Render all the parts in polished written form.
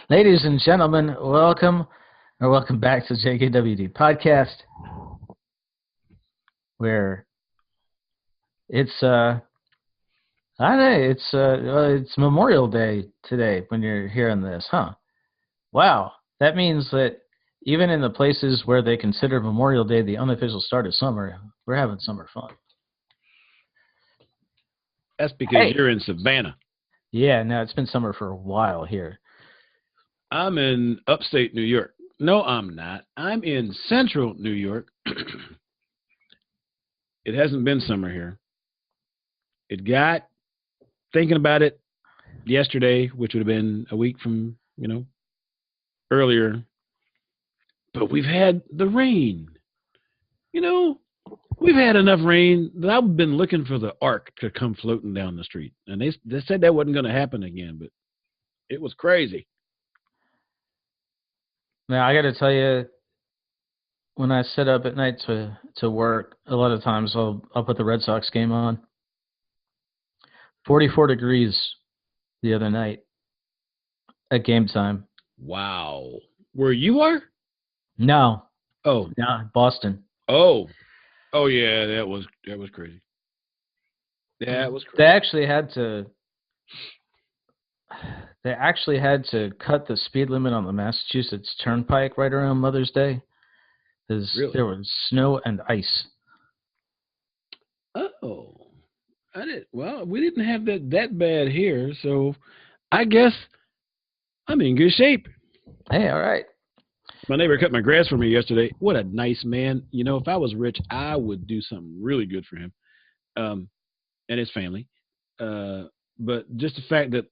Ladies and gentlemen, welcome back to JKWD Podcast, where it's I don't know, it's Memorial Day today when you're hearing this, huh? Wow, that means that even in the places where they consider Memorial Day the unofficial start of summer, we're having summer fun. That's because you're in Savannah. Yeah, no, it's been summer for a while here. I'm in upstate New York. No, I'm not. I'm in central New York. It hasn't been summer here. It got, thinking about it, yesterday, which would have been a week from, earlier. But we've had the rain. We've had enough rain that I've been looking for the ark to come floating down the street. And they said that wasn't going to happen again, but it was crazy. Now, I got to tell you, when I sit up at night to work, a lot of times I'll put the Red Sox game on. 44 degrees the other night at game time. Wow. Where you are? No. Oh. No, Boston. Oh. Oh, yeah, that was crazy. That was crazy. They actually had to cut the speed limit on the Massachusetts Turnpike right around Mother's Day because there was snow and ice. Oh, we didn't have that bad here, so I guess I'm in good shape. Hey, all right. My neighbor cut my grass for me yesterday. What a nice man. If I was rich, I would do something really good for him and his family. But just the fact that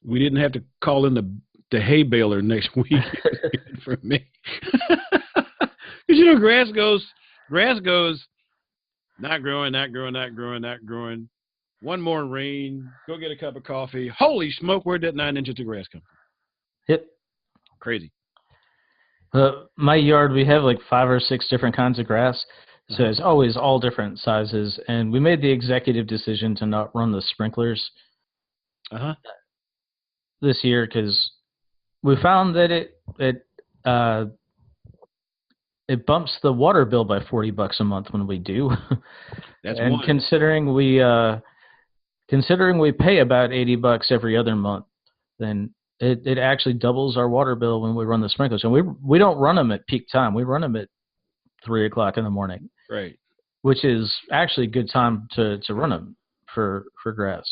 we didn't have to call in the hay baler next week for me. Because, grass goes, not growing. One more rain, go get a cup of coffee. Holy smoke, where'd that 9 inches of grass come from? Yep. Crazy. My yard, we have like 5 or 6 different kinds of grass. So it's always all different sizes. And we made the executive decision to not run the sprinklers this year because we found that it bumps the water bill by $40 a month when we do. That's and one. Considering we pay about $80 every other month, then it actually doubles our water bill when we run the sprinklers. And we don't run them at peak time. We run them at 3 o'clock in the morning. Right. Which is actually a good time to run them for grass.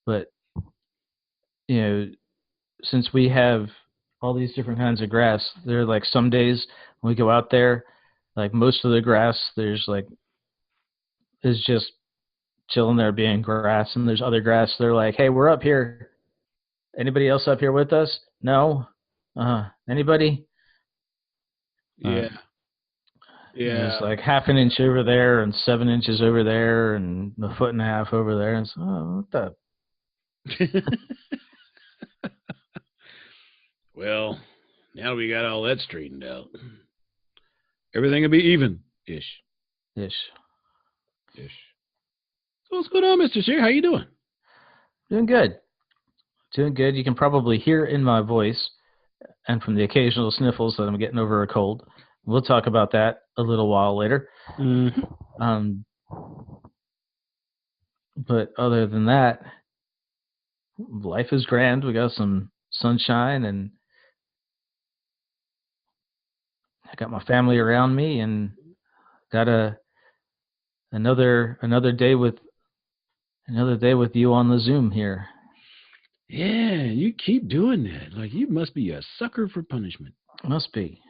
But since we have all these different kinds of grass, there are like some days when we go out there, like most of the grass is just chilling there being grass, and there's other grass. They're like, hey, we're up here. Anybody else up here with us? No. Anybody? Yeah. It's like half an inch over there and 7 inches over there and a 1.5 feet over there. And so, what the? Well, now we got all that straightened out. Everything will be even-ish. Ish. So what's going on, Mr. Shear? How you doing? Doing good. You can probably hear in my voice and from the occasional sniffles that I'm getting over a cold. We'll talk about that a little while later. Mm-hmm. But other than that, life is grand. We got some sunshine, and I got my family around me, and got another day with you on the Zoom here. Yeah, you keep doing that. Like, you must be a sucker for punishment. Must be.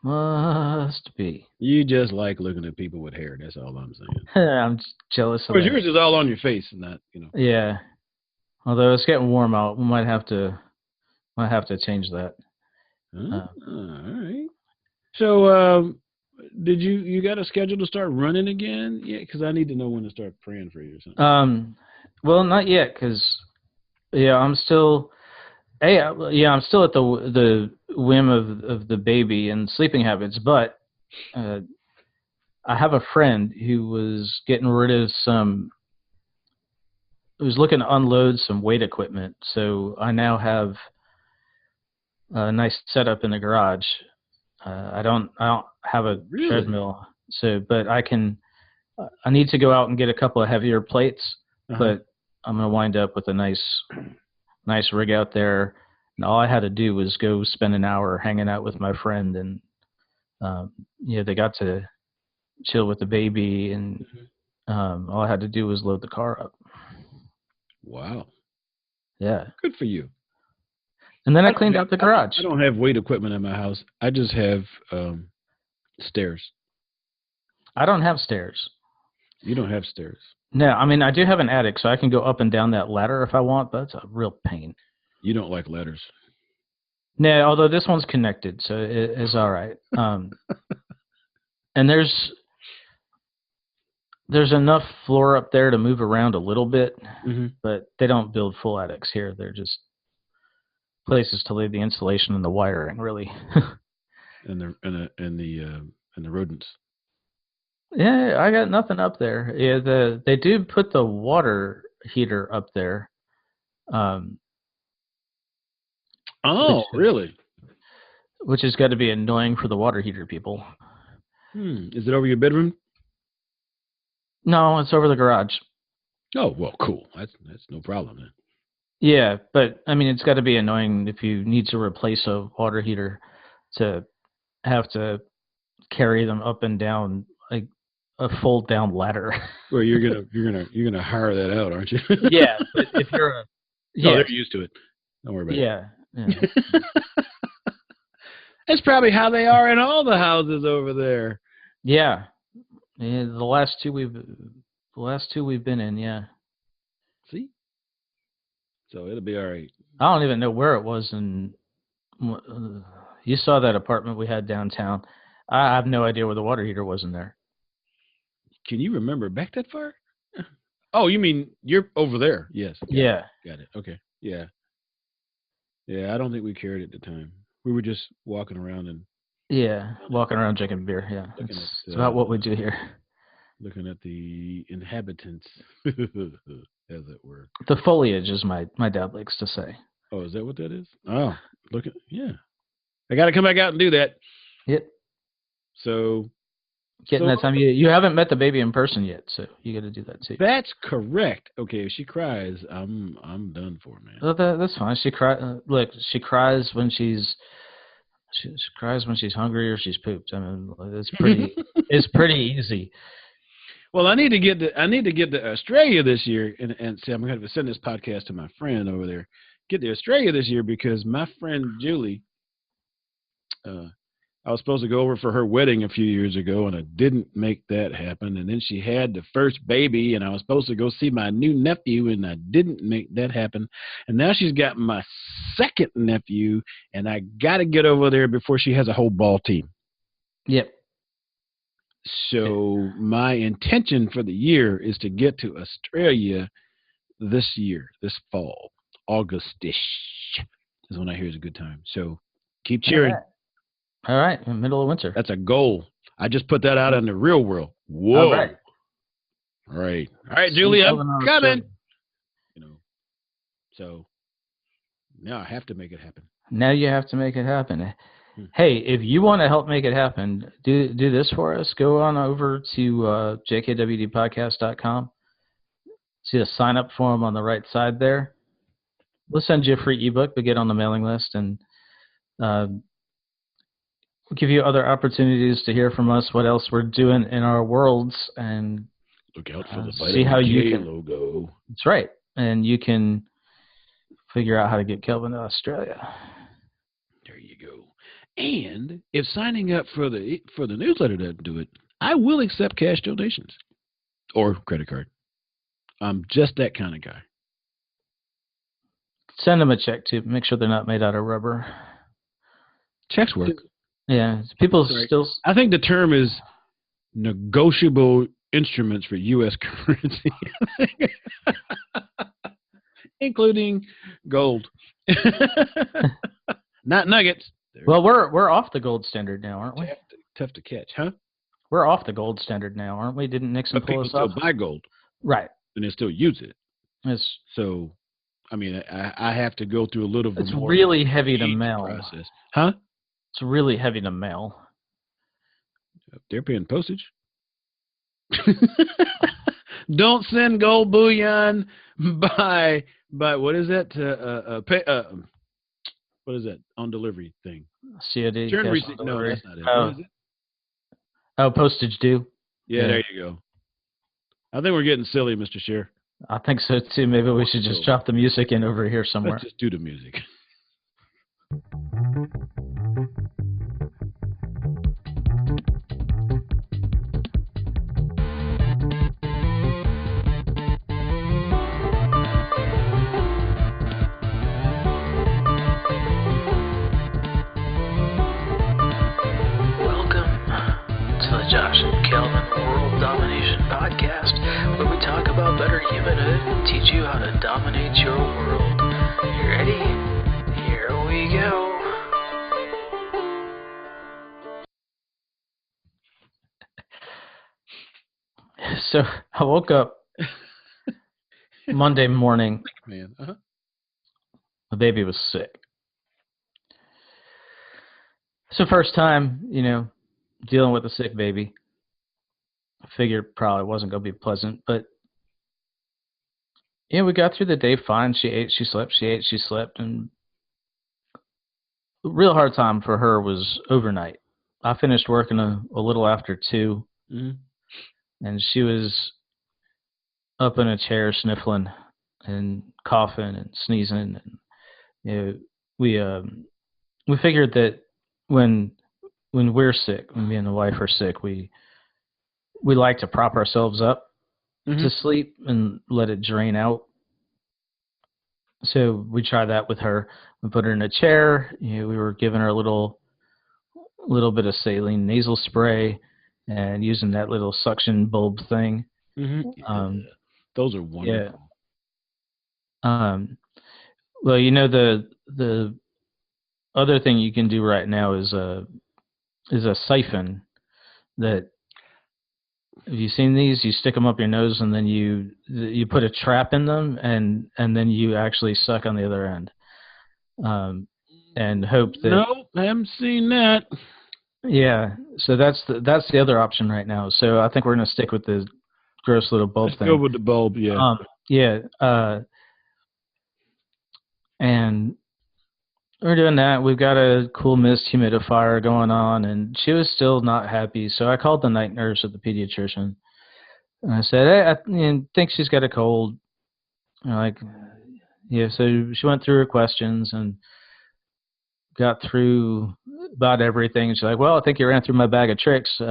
Must be. You just like looking at people with hair. That's all I'm saying. I'm just jealous of that. Yours is all on your face and not, Yeah. Although it's getting warm out, we might have to change that. All right. So, did you got a schedule to start running again? Yeah, because I need to know when to start praying for you or something. Well, not yet, because I'm still at the whim of the baby and sleeping habits. But I have a friend who was getting rid of some was looking to unload some weight equipment, so I now have a nice setup in the garage. I don't have a treadmill, but I can. I need to go out and get a couple of heavier plates, but I'm gonna wind up with a nice rig out there. And all I had to do was go spend an hour hanging out with my friend, and they got to chill with the baby, and all I had to do was load the car up. Wow. Yeah. Good for you. And then I cleaned out the garage. I don't have weight equipment in my house. I just have stairs. I don't have stairs. You don't have stairs. No, I mean, I do have an attic, so I can go up and down that ladder if I want, but it's a real pain. You don't like ladders. No, although this one's connected, so it's all right. And there's enough floor up there to move around a little bit, but they don't build full attics here. They're just places to leave the insulation and the wiring, really. and the rodents. Yeah, I got nothing up there. Yeah, they do put the water heater up there. Really? Which has got to be annoying for the water heater people. Is it over your bedroom? No, it's over the garage. Oh, well, cool. That's no problem then. Yeah, but I mean, it's got to be annoying if you need to replace a water heater to have to carry them up and down like a fold down ladder. Well, you're gonna hire that out, aren't you? Yeah, but if you're they're used to it. Don't worry about it. Yeah. That's probably how they are in all the houses over there. Yeah. Yeah, the last two we've been in, yeah. See? So it'll be all right. I don't even know where it was, and you saw that apartment we had downtown. I have no idea where the water heater was in there. Can you remember back that far? Oh, you mean you're over there? Yes. Yeah. Got it. Okay. Yeah. Yeah, I don't think we cared at the time. We were just walking around and... Yeah, walking around drinking beer, yeah. It's about what we do here. Looking at the inhabitants, as it were. The foliage, as my dad likes to say. Oh, is that what that is? Oh, yeah. I got to come back out and do that. Yep. So... Getting that time. You haven't met the baby in person yet, so you got to do that too. That's correct. Okay, if she cries, I'm done for, man. Well, that's fine. She cries when she cries when she's hungry or she's pooped. I mean, it's pretty easy. Well, I need to get to Australia this year, and see, I'm going to send this podcast to my friend over there. Get to Australia this year because my friend Julie, I was supposed to go over for her wedding a few years ago, and I didn't make that happen. And then she had the first baby, and I was supposed to go see my new nephew, and I didn't make that happen. And now she's got my second nephew, and I got to get over there before she has a whole ball team. Yep. So my intention for the year is to get to Australia this fall. August-ish is when I hear it's a good time. So keep cheering. All right, in the middle of winter. That's a goal. I just put that out in the real world. Whoa. All right, Julie, I'm coming. So now I have to make it happen. Now you have to make it happen. Hey, if you want to help make it happen, do this for us. Go on over to jkwdpodcast.com. See the sign-up form on the right side there. We'll send you a free ebook, but get on the mailing list, and we'll give you other opportunities to hear from us, what else we're doing in our worlds, and look out for the see how you can logo. That's right, and you can figure out how to get Kelvin to Australia. There you go. And if signing up for the newsletter doesn't do it, I will accept cash donations or credit card. I'm just that kind of guy. Send them a check too. Make sure they're not made out of rubber. Checks work. Yeah, people still. I think the term is negotiable instruments for U.S. currency, including gold, not nuggets. Well, we're off the gold standard now, aren't we? Tough to catch, huh? We're off the gold standard now, aren't we? Didn't Nixon pull us off? People still buy gold, right? And they still use it. So, I mean, I have to go through a little It's more really heavy to mail. process. Huh? It's really heavy to mail. They're paying postage. Don't send gold bullion by what is that? What is that on delivery thing? COD. Return receipt. No, that's not it. Oh. What is it? Oh, postage due. Yeah, there you go. I think we're getting silly, Mr. Scheer. I think so too. Maybe we should just drop the music in over here somewhere. Let's just do the music. Josh and Kelvin World Domination Podcast, where we talk about better humanhood and teach you how to dominate your world. You ready? Here we go. So I woke up Monday morning. Man, The baby was sick. It's the first time, dealing with a sick baby. I figured probably wasn't going to be pleasant, but we got through the day fine. She ate, she slept, she ate, she slept, and the real hard time for her was overnight. I finished working a little after 2, and she was up in a chair sniffling and coughing and sneezing, and we figured that when we're sick, when me and the wife are sick, we like to prop ourselves up to sleep and let it drain out. So we tried that with her. We put her in a chair. We were giving her a little bit of saline nasal spray and using that little suction bulb thing. Those are wonderful. Yeah. Well, the other thing you can do right now is a siphon that, have you seen these? You stick them up your nose and then you put a trap in them and then you actually suck on the other end, and hope that. No, I haven't seen that. Yeah, so that's the other option right now. So I think we're gonna stick with the gross little bulb thing. Let's go with the bulb, yeah. And we're doing that. We've got a cool mist humidifier going on, and she was still not happy. So I called the night nurse at the pediatrician, and I said, "Hey, I think she's got a cold." So she went through her questions and got through about everything. She's like, "Well, I think you ran through my bag of tricks.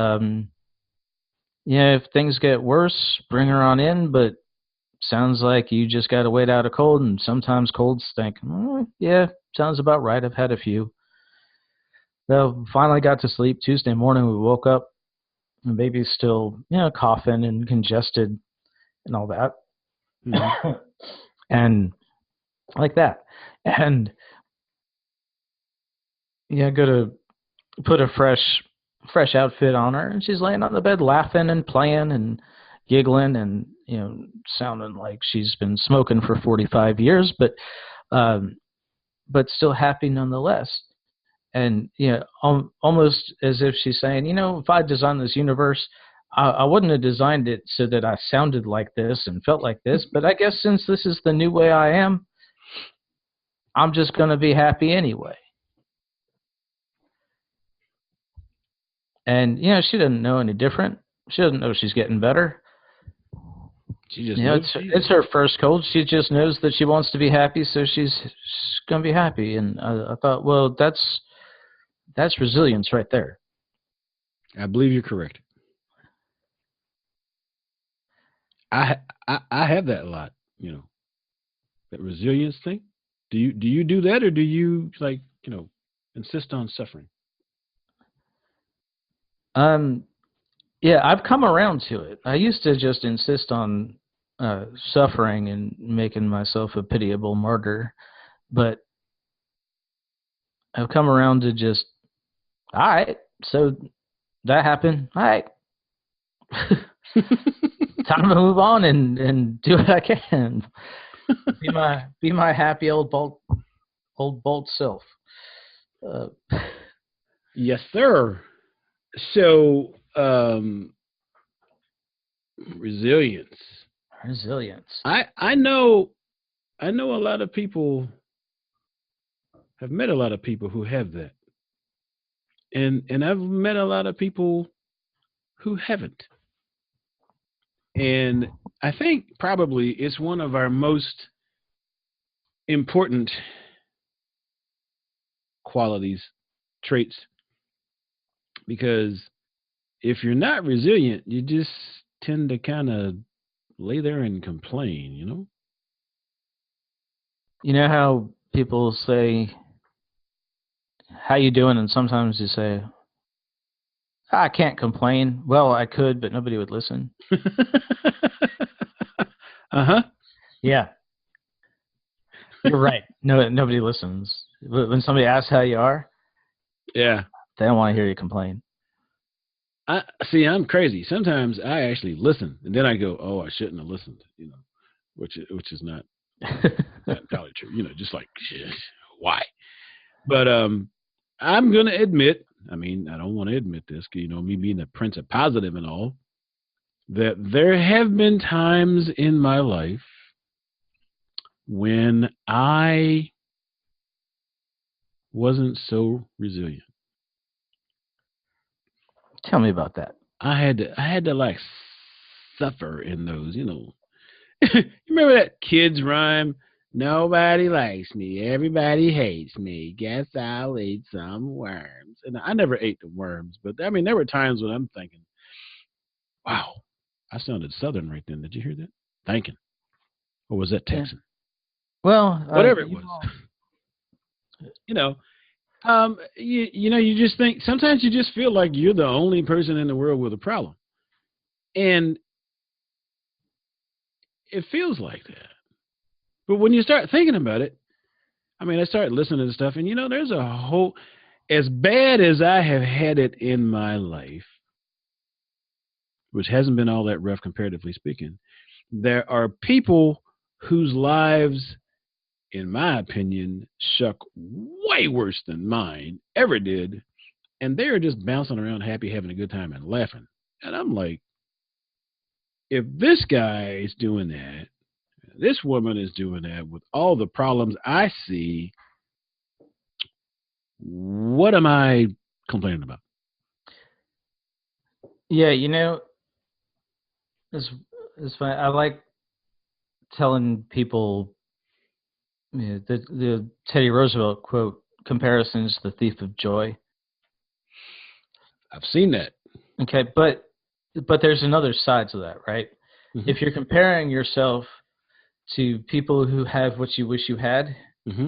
If things get worse, bring her on in, but sounds like you just got to wait out a cold, and sometimes colds stink." Yeah, sounds about right. I've had a few. Well, finally got to sleep. Tuesday morning, we woke up, and baby's still, coughing and congested and all that. And like that. And go to put a fresh outfit on her, and she's laying on the bed laughing and playing and giggling and sounding like she's been smoking for 45 years, but still happy nonetheless. And almost as if she's saying, if I designed this universe, I wouldn't have designed it so that I sounded like this and felt like this, but I guess since this is the new way I am, I'm just going to be happy anyway. And she doesn't know any different. She doesn't know she's getting better. She just knows it's her first cold. She just knows that she wants to be happy, so she's going to be happy. And I thought, well, that's resilience right there. I believe you're correct. I have that a lot, that resilience thing. Do you do that, or do you insist on suffering? Yeah, I've come around to it. I used to just insist on suffering and making myself a pitiable martyr, but I've come around to just, all right, so that happened. All right. time to move on and do what I can. Be my happy old bold self. Yes, sir. So, resilience. Resilience. I know a lot of people, have met a lot of people who have that. And I've met a lot of people who haven't. And I think probably it's one of our most important qualities, traits, because if you're not resilient, you just tend to kind of lay there and complain, you know? You know how people say, "How you doing?" And sometimes you say, "I can't complain." Well, I could, but nobody would listen. Uh-huh. Yeah, you're right. No, nobody listens. When somebody asks how you are, Yeah. they don't want to hear you complain. I'm crazy. Sometimes I actually listen, and then I go, "Oh, I shouldn't have listened," you know, which is not entirely true. You know, just like, why? But I'm gonna admit. I mean, I don't want to admit this, you know, me being the prince of positive and all, that there have been times in my life when I wasn't so resilient. Tell me about that. I had to like suffer in those, you know. You remember that kids rhyme? Nobody likes me, everybody hates me. Guess I'll eat some worms. And I never ate the worms, but I mean, there were times when I'm thinking, "Wow, I sounded Southern right then." Did you hear that? Thinking, or was that Texan? Well, Whatever it was. You know, you know, you just think sometimes you just feel like you're the only person in the world with a problem, and it feels like that. But when you start thinking about it, I mean, I started listening to stuff, and you know, there's a whole, as bad as I have had it in my life, which hasn't been all that rough comparatively speaking, there are people whose lives, in my opinion, suck way worse than mine ever did, and they're just bouncing around happy, having a good time, and laughing. And I'm like, if this guy is doing that, this woman is doing that with all the problems I see, what am I complaining about? Yeah, you know, it's funny. I like telling people, you know, the Teddy Roosevelt quote: "Comparison is the thief of joy." I've seen that. Okay, but there's another side to that, right? Mm-hmm. If you're comparing yourself to people who have what you wish you had, Mm-hmm.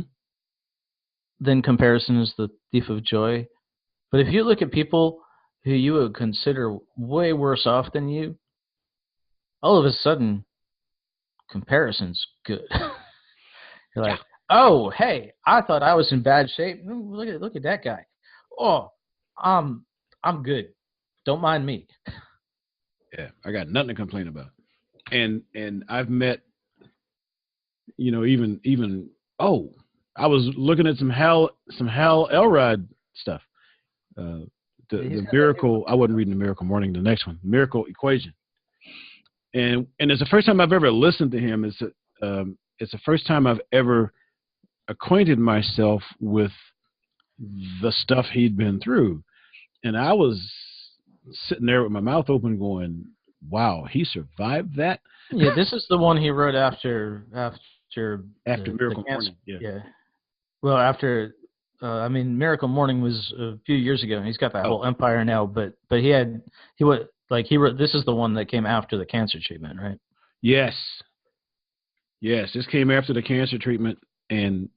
then comparison is the thief of joy. But if you look at people who you would consider way worse off than you, all of a sudden, comparison's good. You're like, "Oh, hey, I thought I was in bad shape. Look at that guy. Oh, I'm good. Don't mind me." Yeah, I got nothing to complain about. And I've met, you know, even I was looking at some Hal Elrod stuff. Uh, the miracle. I wasn't reading the Miracle Morning. The next one, Miracle Equation. And it's the first time I've ever listened to him. It's the first time I've ever acquainted myself with the stuff he'd been through. And I was sitting there with my mouth open going, "Wow, he survived that." Yeah, this is the one he wrote after Miracle the Morning. Yeah. Well, after I mean, Miracle Morning was a few years ago, and he's got that whole empire now. But he wrote. This is the one that came after the cancer treatment, right? Yes. This came after the cancer treatment. And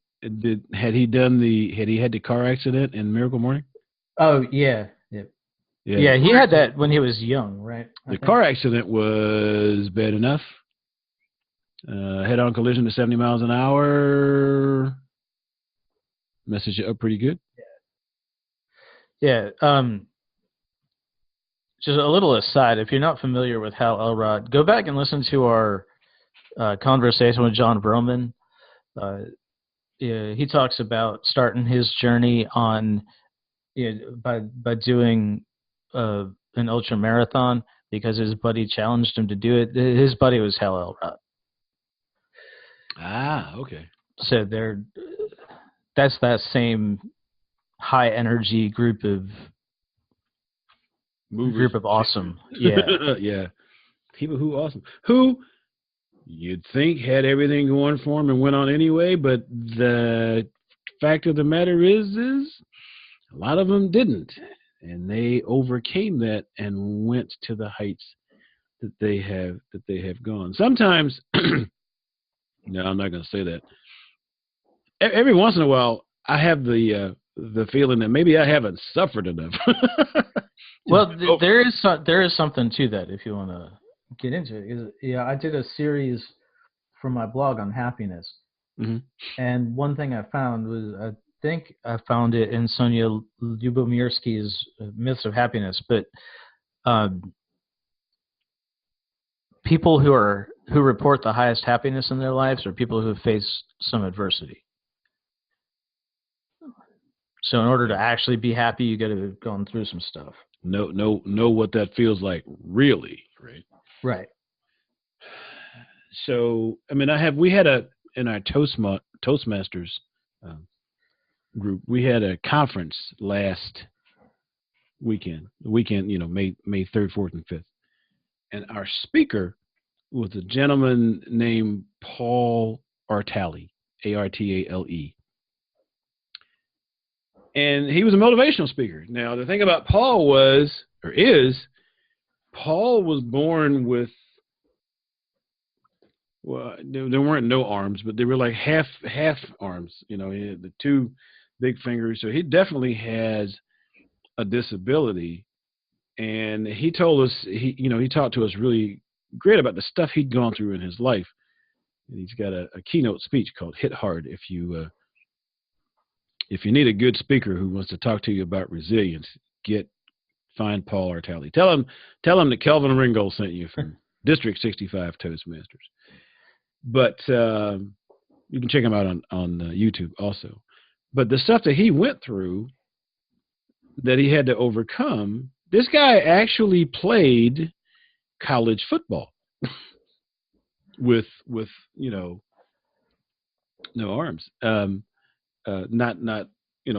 had he had the car accident in Miracle Morning? Oh yeah. Yeah, he had that when he was young, right? The car accident was bad enough. Head-on collision to 70 miles an hour. Message you up pretty good. Yeah. just a little aside, if you're not familiar with Hal Elrod, go back and listen to our conversation with John Vroman. Yeah, he talks about starting his journey on by doing an ultra marathon because his buddy challenged him to do it. His buddy was Hal Elrod. Ah, okay. So that's that same high energy group of Movers. awesome. Yeah. Yeah. People who you'd think had everything going for them and went on anyway, but the fact of the matter is a lot of them didn't, and they overcame that and went to the heights that they have gone. Sometimes, no, I'm not going to say that. Every once in a while, I have the feeling that maybe I haven't suffered enough. Well, there is something to that if you want to get into it. Yeah, I did a series for my blog on happiness, and one thing I found was I think I found it in Sonja Lyubomirsky's Myths of Happiness, but people who report the highest happiness in their lives are people who face some adversity. So in order to actually be happy, you got to have gone through some stuff. Know what that feels like, really, right? Right. So, I mean, we had in our Toastmasters group, we had a conference last weekend. The weekend, May 3rd, 4th, and 5th, and our speaker was a gentleman named Paul Artale, Artale. And he was a motivational speaker. Now, the thing about Paul Paul was born with, well, there weren't no arms, but they were like half arms. He had the two big fingers. So he definitely has a disability. And he told us, he talked to us really great about the stuff he'd gone through in his life. And he's got a keynote speech called Hit Hard. If you need a good speaker who wants to talk to you about resilience, find Paul Artale. Tell him that Kelvin Ringgold sent you from District 65 Toastmasters. But you can check him out on YouTube also. But the stuff that he went through, that he had to overcome, this guy actually played college football with no arms. Not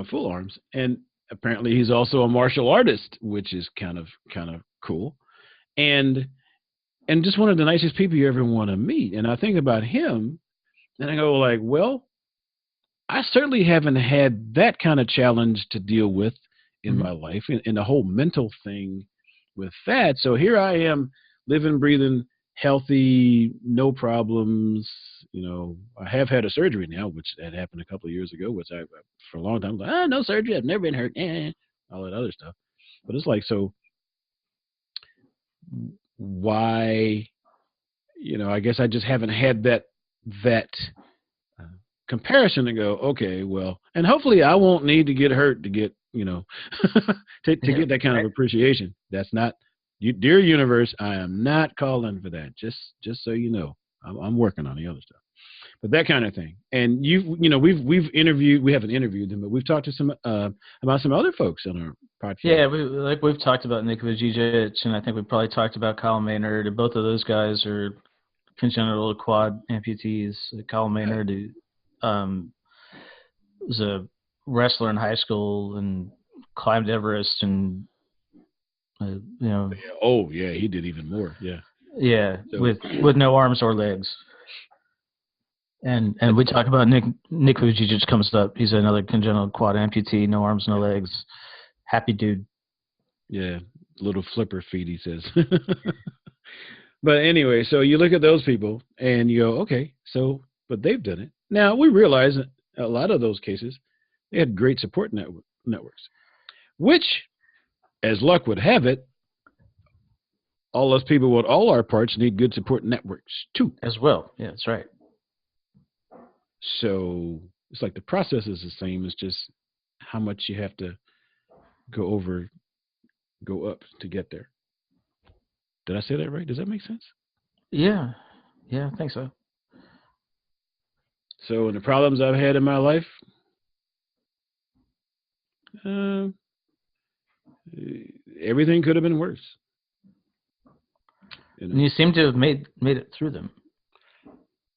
full arms, and apparently he's also a martial artist, which is kind of cool, and just one of the nicest people you ever want to meet. And I think about him, and I go like, well, I certainly haven't had that kind of challenge to deal with in my life, and the whole mental thing with that. So here I am, living, breathing, healthy, no problems. I have had a surgery now, which had happened a couple of years ago, which I, for a long time, was like, no surgery, I've never been hurt, all that other stuff. But it's like, so why, I guess I just haven't had that comparison to go, okay, well, and hopefully I won't need to get hurt to get, to get that kind of appreciation. That's not, dear universe, I am not calling for that. Just so you know, I'm working on the other stuff, but that kind of thing. And we haven't interviewed them, but we've talked to some about some other folks on our podcast. Yeah, we've talked about Nick Vujicic, and I think we probably talked about Kyle Maynard. And both of those guys are congenital quad amputees. Kyle Maynard was a wrestler in high school and climbed Everest, and Oh yeah, he did even more. Yeah. Yeah, so, with no arms or legs. And we talk about Nick Vujicic comes up. He's another congenital quad amputee, no arms, no legs. Happy dude. Yeah, little flipper feet, he says. But anyway, so you look at those people and you go, okay, so, but they've done it. Now, we realize that a lot of those cases, they had great support networks, which, as luck would have it, all those people with all our parts need good support networks too. As well. Yeah, that's right. So it's like the process is the same. It's just how much you have to go up to get there. Did I say that right? Does that make sense? Yeah. Yeah, I think so. So, in the problems I've had in my life, uh, everything could have been worse. You know? And you seem to have made it through them.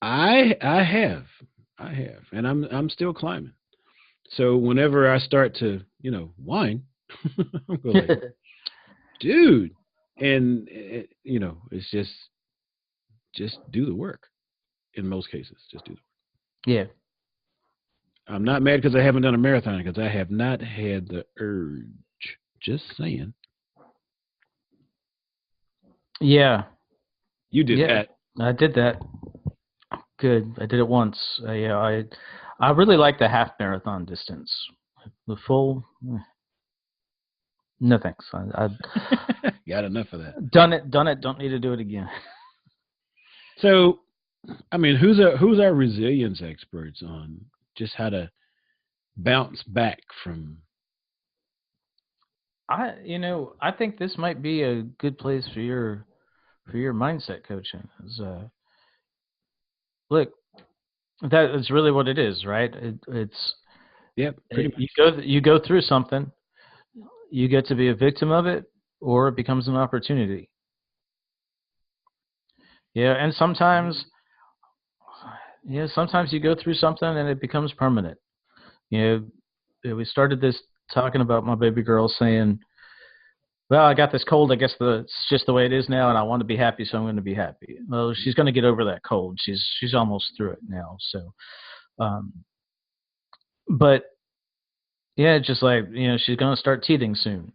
I have, and I'm still climbing. So whenever I start to, whine, I'm going like, dude, and it's just do the work. In most cases, just do the work. Yeah. I'm not mad because I haven't done a marathon because I have not had the urge. Just saying. Yeah. You did that. I did that. Good. I did it once. I really like the half marathon distance. The full, no thanks. I got enough of that. Done it. Don't need to do it again. So, I mean, who's our resilience experts on just how to bounce back from? I think this might be a good place for your mindset coaching. Look, that is really what it is, right? It's pretty much. You go through something, you get to be a victim of it, or it becomes an opportunity. Yeah, and sometimes you go through something and it becomes permanent. We started this talking about my baby girl saying, well, I got this cold. I guess it's just the way it is now, and I want to be happy, so I'm going to be happy. Well, she's going to get over that cold. She's almost through it now. So, but yeah, just like she's going to start teething soon.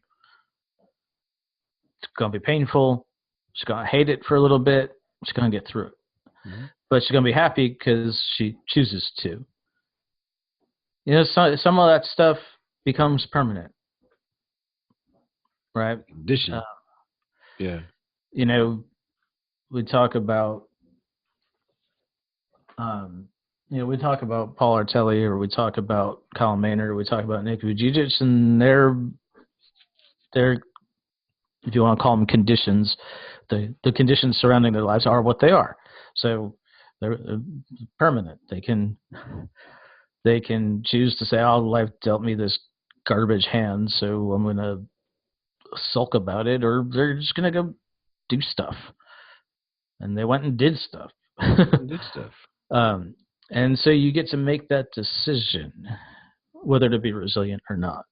It's going to be painful. She's going to hate it for a little bit. She's going to get through it, but she's going to be happy because she chooses to. Some of that stuff becomes permanent. Right. Condition. Yeah. We talk about, we talk about Paul Artale, or we talk about Colin Maynard, or we talk about Nick Vujicic, and they're, if you want to call them conditions, the conditions surrounding their lives are what they are. So they're permanent. They can choose to say, "Oh, life dealt me this garbage hand, so I'm going to sulk about it," or they're just going to go do stuff. And they went and did stuff. And so you get to make that decision whether to be resilient or not.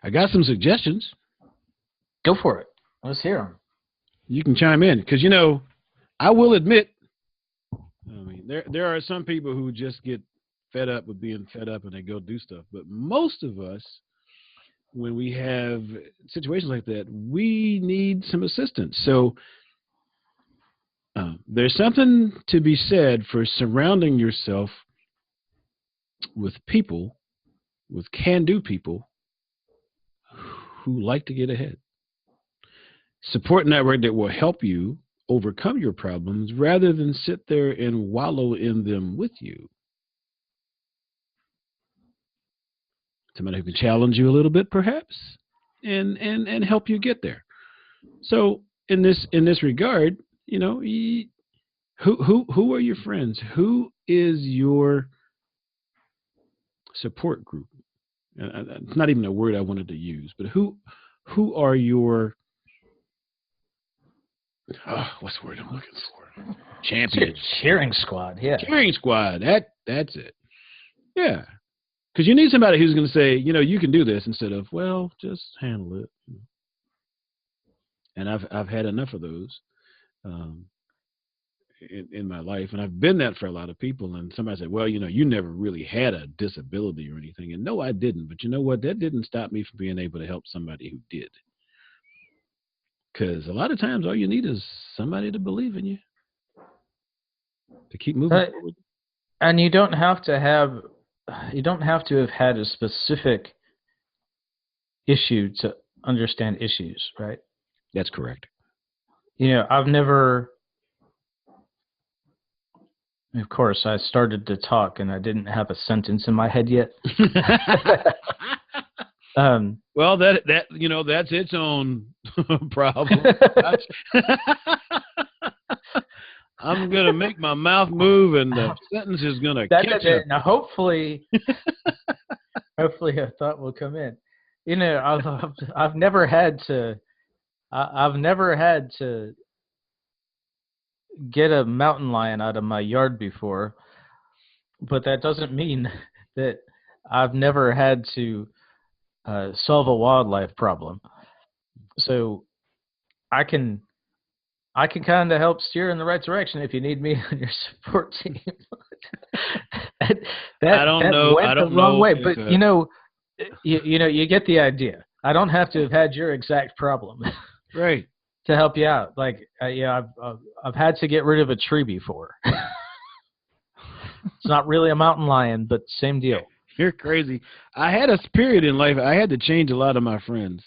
I got some suggestions. Go for it. Let's hear them. You can chime in because, I will admit, there are some people who just get fed up with being fed up and they go do stuff. But most of us, when we have situations like that, we need some assistance. So there's something to be said for surrounding yourself with people, with can-do people who like to get ahead. Support network that will help you overcome your problems rather than sit there and wallow in them with you. Somebody who can challenge you a little bit, perhaps, and help you get there. So in this regard, who are your friends? Who is your support group? It's not even a word I wanted to use, but who are your what's the word I'm looking for? Champions. Cheering squad, yeah. Cheering squad. That's it. Yeah. Because you need somebody who's going to say, you can do this, instead of, well, just handle it. And I've had enough of those in my life, and I've been that for a lot of people. And somebody said, well, you never really had a disability or anything. And no, I didn't. But you know what? That didn't stop me from being able to help somebody who did. Because a lot of times all you need is somebody to believe in you, to keep moving forward. And you don't have to have had a specific issue to understand issues, right? That's correct. I've never, of course, I started to talk and I didn't have a sentence in my head yet. Well, that's its own problem. I'm gonna make my mouth move, and the sentence is gonna catch up. Now, hopefully, a thought will come in. I've never had to. I've never had to get a mountain lion out of my yard before, but that doesn't mean that I've never had to solve a wildlife problem. So I can kind of help steer in the right direction if you need me on your support team. I don't know. Went the wrong way, but you get the idea. I don't have to have had your exact problem, right, to help you out. Like, I've had to get rid of a tree before. It's not really a mountain lion, but same deal. You're crazy. I had a period in life. I had to change a lot of my friends.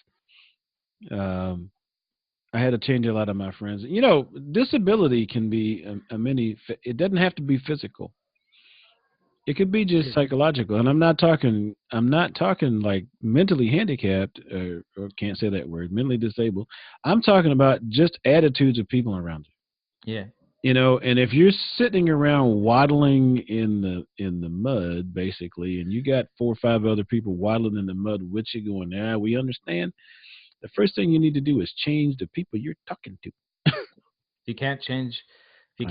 Disability can be it doesn't have to be physical. It could be just psychological. And I'm not talking like mentally handicapped, or can't say that word, mentally disabled. I'm talking about just attitudes of people around you. Yeah. And if you're sitting around waddling in the mud, basically, and you got 4 or 5 other people waddling in the mud with you going, we understand. The first thing you need to do is change the people you're talking to. If you can't change the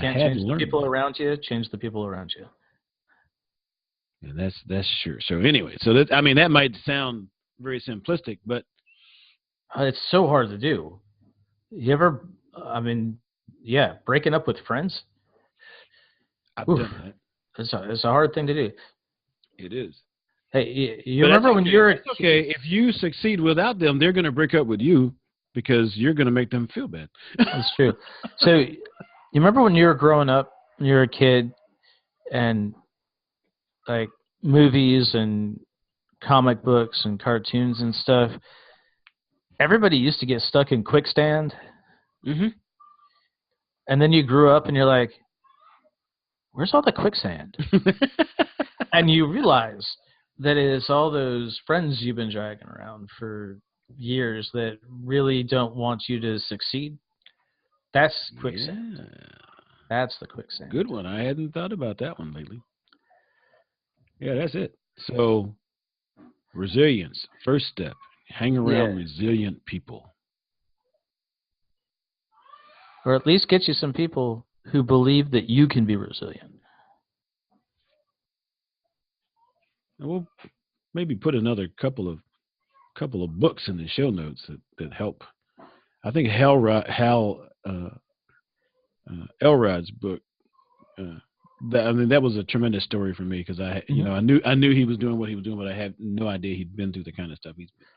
people around you, change the people around you. Yeah, that's sure. So anyway, that might sound very simplistic, but it's so hard to do. You ever? Breaking up with friends. I've done that. It's a hard thing to do. It is. Hey, you remember when you were okay? If you succeed without them, they're going to break up with you because you're going to make them feel bad. That's true. So you remember when you were growing up, when you were a kid, and like movies and comic books and cartoons and stuff, everybody used to get stuck in quicksand. Mm-hmm. And then you grew up and you're like, where's all the quicksand? And you realize that it is all those friends you've been dragging around for years that really don't want you to succeed. That's quicksand. Yeah. That's the quicksand. Good one. I hadn't thought about that one lately. Yeah, that's it. So, resilience, first step. Hang around resilient people. Or at least get you some people who believe that you can be resilient. And we'll maybe put another couple of books in the show notes that help. I think Elrod's book. That was a tremendous story for me because I knew he was doing what he was doing, but I had no idea he'd been through the kind of stuff he's been through.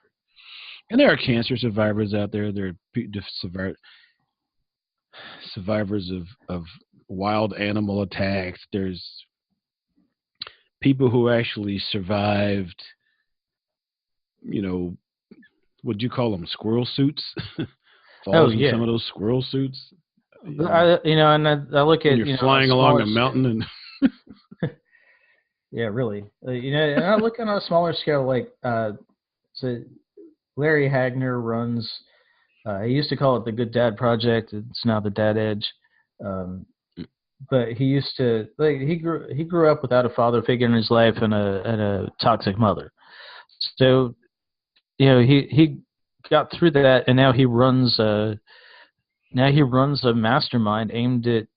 And there are cancer survivors out there. There are survivors of wild animal attacks. There's people who actually survived. Would you call them squirrel suits? Falls in some of those squirrel suits. And I look at you're flying along a mountain and. Yeah, really. And I look on a smaller scale, like so Larry Hagner runs. He used to call it the Good Dad Project. It's now the Dad Edge. But he used to he grew up without a father figure in his life and a toxic mother. So he got through that, and now he runs a mastermind aimed at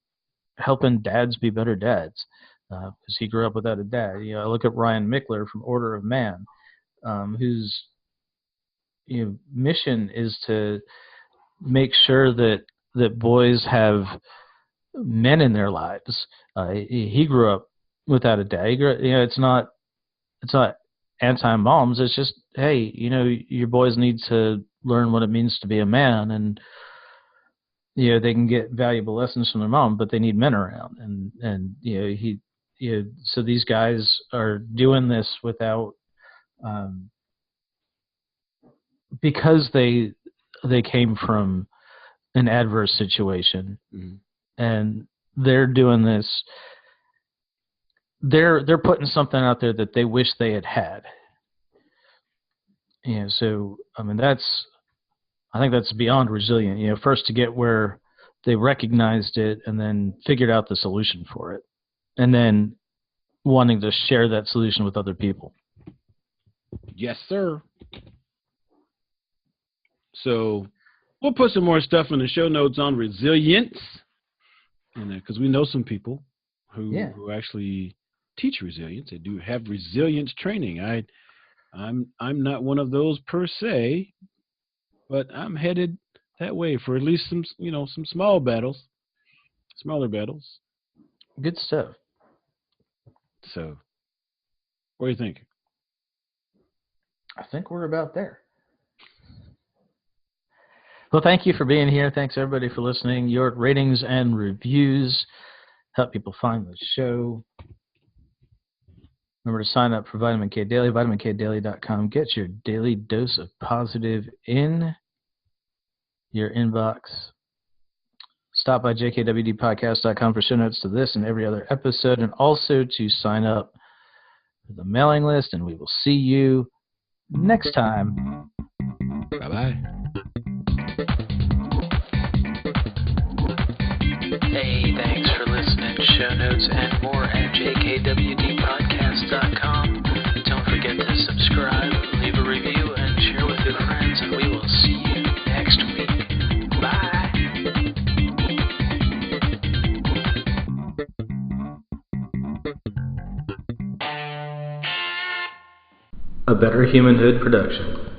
helping dads be better dads. Because he grew up without a dad. I look at Ryan Mickler from Order of Man, whose mission is to make sure that boys have men in their lives. He grew up without a dad. It's not anti-moms. It's just, hey, your boys need to learn what it means to be a man, and they can get valuable lessons from their mom, but they need men around. And so these guys are doing this without, because they came from an adverse situation, and they're doing this. They're putting something out there that they wish they had. So I mean, I think that's beyond resilient. First to get where they recognized it and then figured out the solution for it, and then wanting to share that solution with other people. Yes, sir. So we'll put some more stuff in the show notes on resilience, and because we know some people who actually teach resilience. They do have resilience training. I'm not one of those per se, but I'm headed that way for at least some smaller battles. Good stuff. So, what do you think? I think we're about there. Well, thank you for being here. Thanks, everybody, for listening. Your ratings and reviews help people find the show. Remember to sign up for Vitamin K Daily, vitaminkdaily.com. Get your daily dose of positive in your inbox. Stop by jkwdpodcast.com for show notes to this and every other episode, and also to sign up for the mailing list, and we will see you next time. Bye-bye. Hey, thanks for listening. Show notes and more at jkwdpodcast.com. Don't forget to subscribe, leave a review, and share with your friends, and we will see you next week. Bye. A Better Humanhood production.